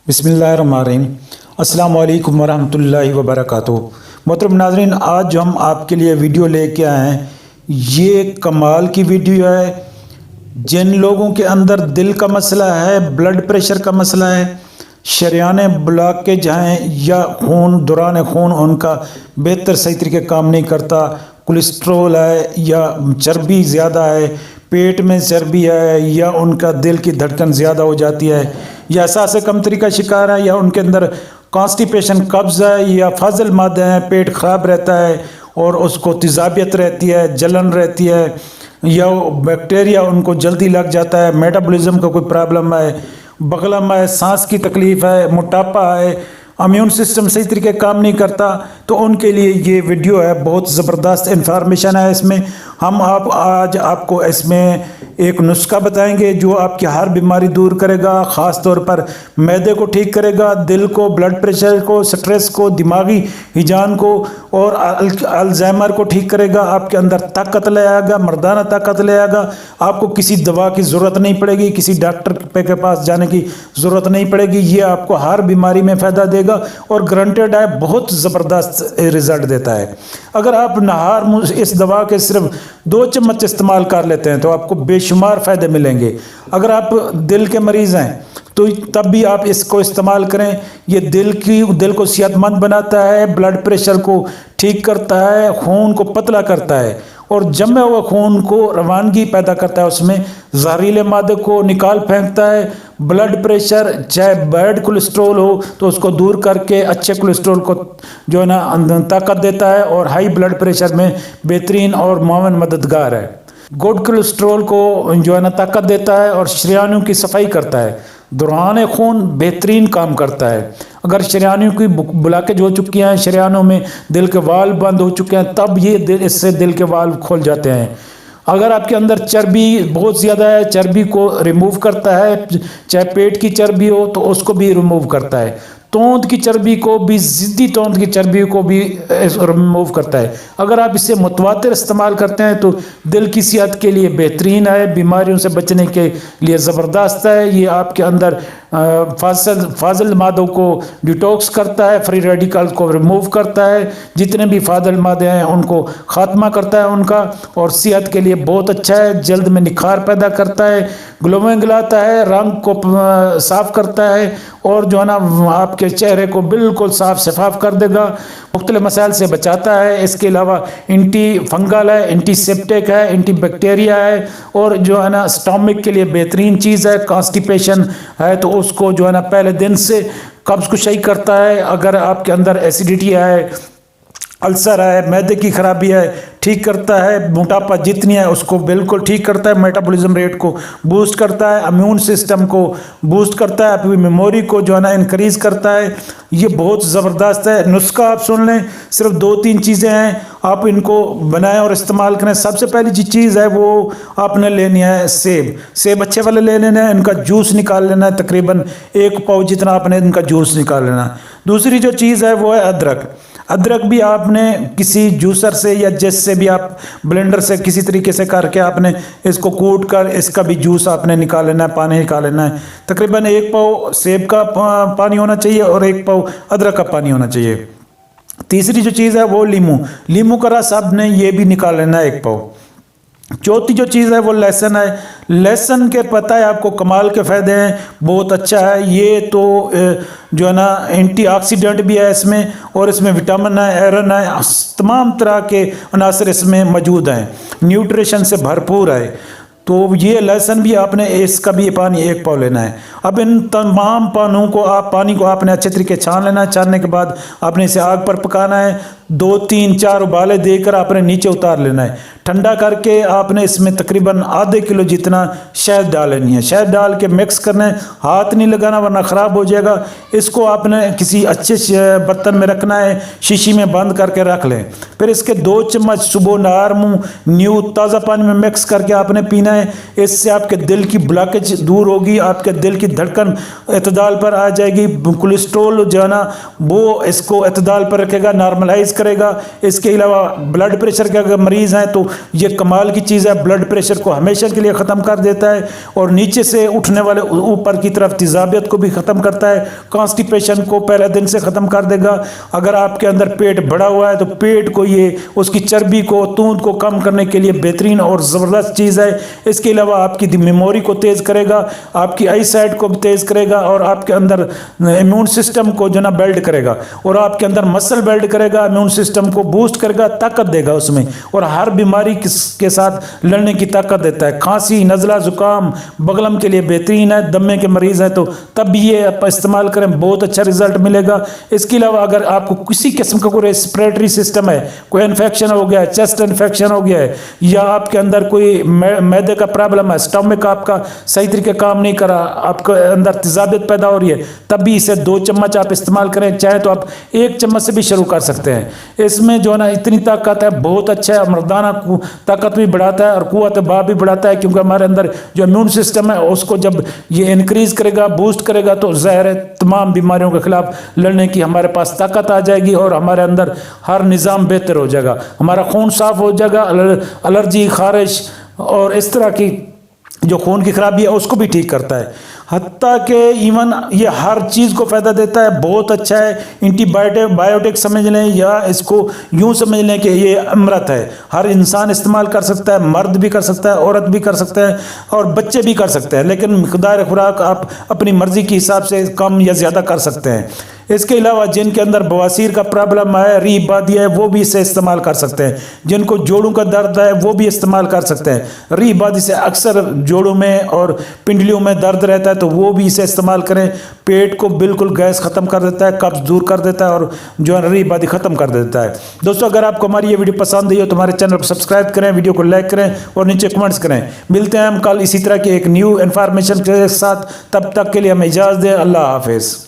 बिस्मिल्लाहिर्रहमानिर्रहीम। अस्सलाम वालेकुम वरहमतुल्लाहि वबरकातुहू। मोहतरम नाज़रीन, आज जो हम आपके लिए वीडियो लेके आए हैं, ये कमाल की वीडियो है। जिन लोगों के अंदर दिल का मसला है, ब्लड प्रेशर का मसला है, शरियाने ब्लॉकेज हैं या खून दौरान खून उनका बेहतर सही तरीके काम नहीं करता, कोलेस्ट्रॉल है या चर्बी ज़्यादा है, पेट में चर्बी है या उनका दिल की धड़कन ज़्यादा हो जाती है या सांस कमतरी का शिकार है या उनके अंदर कॉन्स्टिपेशन कब्ज़ है या फाजल मादे हैं, पेट ख़राब रहता है और उसको तेज़ाबियत रहती है, जलन रहती है या बैक्टीरिया उनको जल्दी लग जाता है, मेटाबॉलिज्म का कोई प्रॉब्लम है, बगलम है, सांस की तकलीफ़ है, मोटापा है, इम्यून सिस्टम सही तरीके काम नहीं करता, तो उनके लिए ये वीडियो है। बहुत ज़बरदस्त इन्फॉर्मेशन है इसमें। हम आज आपको इसमें एक नुस्खा बताएंगे जो आपकी हर बीमारी दूर करेगा, ख़ास तौर पर मैदे को ठीक करेगा, दिल को, ब्लड प्रेशर को, स्ट्रेस को, दिमागी हिजान को और अल्जाइमर को ठीक करेगा। आपके अंदर ताकत ले आएगा, मर्दाना ताकत ले आएगा। आपको किसी दवा की ज़रूरत नहीं पड़ेगी, किसी डॉक्टर के पास जाने की ज़रूरत नहीं पड़ेगी। ये आपको हर बीमारी में फ़ायदा देगा और गारंटेड है, बहुत ज़बरदस्त रिज़ल्ट देता है। अगर आप नहार इस दवा के सिर्फ 2 चम्मच इस्तेमाल कर लेते हैं तो आपको बेशुमार फ़ायदे मिलेंगे। अगर आप दिल के मरीज़ हैं तो तब भी आप इसको इस्तेमाल करें। ये दिल को सेहतमंद बनाता है, ब्लड प्रेशर को ठीक करता है, खून को पतला करता है और जमे हुए खून को रवानगी पैदा करता है, उसमें जहरीले मादे को निकाल फेंकता है। ब्लड प्रेशर चाहे बैड कोलेस्ट्रॉल हो तो उसको दूर करके अच्छे कोलेस्ट्रॉल को जो है ना ताकत देता है और हाई ब्लड प्रेशर में बेहतरीन और मुआवन मददगार है। गुड कोलेस्ट्रॉल को जो है ना ताकत देता है और शरीयानों की सफाई करता है। दौरान खून बेहतरीन काम करता है। अगर शरीयानों की ब्लॉकेज हो चुकी हैं, शरीयानों में दिल के वाल्व बंद हो चुके हैं, तब ये इससे दिल के वाल्व खोल जाते हैं। अगर आपके अंदर चर्बी बहुत ज़्यादा है, चर्बी को रिमूव करता है, चाहे पेट की चर्बी हो तो उसको भी रिमूव करता है। तोंद की चर्बी को भी, ज़िद्दी तोंद की चर्बी को भी रिमूव करता है। अगर आप इसे मुतवातिर इस्तेमाल करते हैं तो दिल की सेहत के लिए बेहतरीन है, बीमारियों से बचने के लिए ज़बरदस्त है। ये आपके अंदर फाजल मादों को डिटॉक्स करता है, फ्री रेडिकल को रिमूव करता है, जितने भी फाजल मादे हैं उनको ख़ात्मा करता है उनका, और सेहत के लिए बहुत अच्छा है। जल्द में निखार पैदा करता है, ग्लोइंग लाता है, रंग को साफ़ करता है और जो है ना आपके चेहरे को बिल्कुल साफ शफाफ कर देगा, मुख्तलिफ मसाइल से बचाता है। इसके अलावा एंटी फंगल है, एंटीसेप्टिक है, एंटी बैक्टीरिया है और जो है ना स्टमक के लिए बेहतरीन चीज़ है। कॉन्स्टिपेशन है तो उसको जो है ना पहले दिन से कब्ज़ को सही करता है। अगर आपके अंदर एसिडिटी है, अल्सर है, मैदे की खराबी है, ठीक करता है। मोटापा जितनी है उसको बिल्कुल ठीक करता है। मेटाबॉलिज्म रेट को बूस्ट करता है, इम्यून सिस्टम को बूस्ट करता है, आपकी मेमोरी को जो है ना इंक्रीज़ करता है। ये बहुत ज़बरदस्त है। नुस्खा आप सुन लें, सिर्फ 2-3 चीज़ें हैं, आप इनको बनाएं और इस्तेमाल करें। सबसे पहली जो चीज़ है वो आपने लेनी है सेब अच्छे वाले ले लेना है, इनका जूस निकाल लेना है, तकरीबन 1 पाव जितना आपने इनका जूस निकाल लेना है। दूसरी जो चीज़ है वो है अदरक भी आपने किसी जूसर से या जिससे भी आप ब्लेंडर से किसी तरीके से करके आपने इसको कूट कर इसका भी जूस आपने निकाल लेना है, पानी निकाल लेना है। तकरीबन 1 पाव सेब का पानी होना चाहिए और 1 पाव अदरक का पानी होना चाहिए। तीसरी जो चीज़ है वो लीमू का रस आपने ये भी निकाल लेना है 1 पाव। चौथी जो चीज़ है वो लहसुन है। लहसुन के पता है आपको कमाल के फ़ायदे हैं, बहुत अच्छा है ये तो जो है ना एंटीऑक्सीडेंट भी है इसमें और इसमें विटामिन है, आयरन है, तमाम तरह के अनासर इसमें मौजूद हैं, न्यूट्रिशन से भरपूर है। तो ये लहसुन भी आपने इसका भी पानी 1 पाव लेना है। अब इन तमाम पानी को आपने अच्छे तरीके छान लेना है। छानने के बाद आपने इसे आग पर पकाना है, 2-3-4 उबाले देकर आपने नीचे उतार लेना है। ठंडा करके आपने इसमें तकरीबन आधे किलो जितना शहद डालनी है। शहद डाल के मिक्स करना है, हाथ नहीं लगाना वरना ख़राब हो जाएगा। इसको आपने किसी अच्छे बर्तन में रखना है, शीशी में बंद करके रख लें। फिर इसके 2 चम्मच सुबह नहर मुँह न्यू ताज़ा पानी में मिक्स करके आपने पीना हैं, इससे आपके दिल की ब्लॉकेज दूर होगी, आपके दिल की धड़कन इतदाल पर आ जाएगी। कोलेस्ट्रॉल जो है ना वो इसको इतदाल पर रखेगा, नॉर्मलाइज करेगा। इसके अलावा ब्लड प्रेशर के अगर मरीज़ हैं तो ये कमाल की चीज़ है, ब्लड प्रेशर को हमेशा के लिए ख़त्म कर देता है और नीचे से उठने वाले ऊपर की तरफ तेज़ाबियत को भी ख़त्म करता है, कॉन्स्टिपेशन को पहले दिन से ख़त्म कर देगा। अगर आपके अंदर पेट बढ़ा हुआ है तो पेट को ये उसकी चर्बी को तूंद को कम करने के लिए बेहतरीन और ज़बरदस्त चीज़ है। इसके अलावा आपकी मेमोरी को तेज़ करेगा, आपकी आई साइट को तेज़ करेगा और आपके अंदर इम्यून सिस्टम को जो ना बिल्ड करेगा और आपके अंदर मसल बिल्ड करेगा, इम्यून सिस्टम को बूस्ट करेगा, ताकत देगा उसमें और हर बीमारी के साथ लड़ने की ताकत देता है। खांसी, नज़ला, ज़ुकाम, बगलम के लिए बेहतरीन है। दमे के मरीज़ हैं तो तब भी ये आप इस्तेमाल करें, बहुत अच्छा रिजल्ट मिलेगा। इसके अलावा अगर आपको किसी किस्म का कोई रेस्पिरेटरी सिस्टम है, कोई इन्फेक्शन हो गया है, चेस्ट इन्फेक्शन हो गया है या आपके अंदर कोई मैदे का प्रॉब्लम है, स्टमक आपका सही तरीके काम नहीं करा, आपके अंदर तेज़ाबियत पैदा हो रही है, तब भी इसे 2 चम्मच आप इस्तेमाल करें। चाहे तो आप 1 चम्मच से भी शुरू कर सकते हैं। इसमें जो है ना इतनी ताकत है, बहुत अच्छा है, मर्दाना ताकत भी बढ़ाता है और कुव्वत बाह भी बढ़ाता है, क्योंकि हमारे अंदर जो इम्यून सिस्टम है उसको जब ये इंक्रीज करेगा, बूस्ट करेगा तो ज़ाहिर है तमाम बीमारियों के खिलाफ लड़ने की हमारे पास ताकत आ जाएगी और हमारे अंदर हर निज़ाम बेहतर हो जाएगा, हमारा खून साफ हो जाएगा, एलर्जी, खारिश और इस तरह की जो खून की खराबी है उसको भी ठीक करता है। हत्ता के इवन ये हर चीज़ को फ़ायदा देता है, बहुत अच्छा है। एंटीबायोटिक समझ लें या इसको यूँ समझ लें कि ये अमृत है, हर इंसान इस्तेमाल कर सकता है, मर्द भी कर सकता है, औरत भी कर सकता है और बच्चे भी कर सकते हैं, लेकिन मिक़दार खुराक आप अपनी मर्ज़ी के हिसाब से कम या ज़्यादा कर सकते हैं। इसके अलावा जिनके अंदर बवासीर का प्रॉब्लम है, रीह बादी है, वो भी इसे इस्तेमाल कर सकते हैं। जिनको जोड़ों का दर्द है वो भी इस्तेमाल कर सकते हैं। रीह बादी से अक्सर जोड़ों में और पिंडलियों में दर्द रहता है तो वो भी इसे इस्तेमाल करें। पेट को बिल्कुल गैस ख़त्म कर देता है, कब्ज़ दूर कर देता है और जो है रीह बादी ख़त्म कर देता है। दोस्तों, अगर आपको हमारी ये वीडियो पसंद आई हो तो हमारे चैनल को सब्सक्राइब करें, वीडियो को लाइक करें और नीचे कमेंट्स करें। मिलते हैं हम कल इसी तरह की एक न्यू इन्फॉर्मेशन के साथ, तब तक के लिए हमें इजाज़त दें। अल्लाह हाफिज़।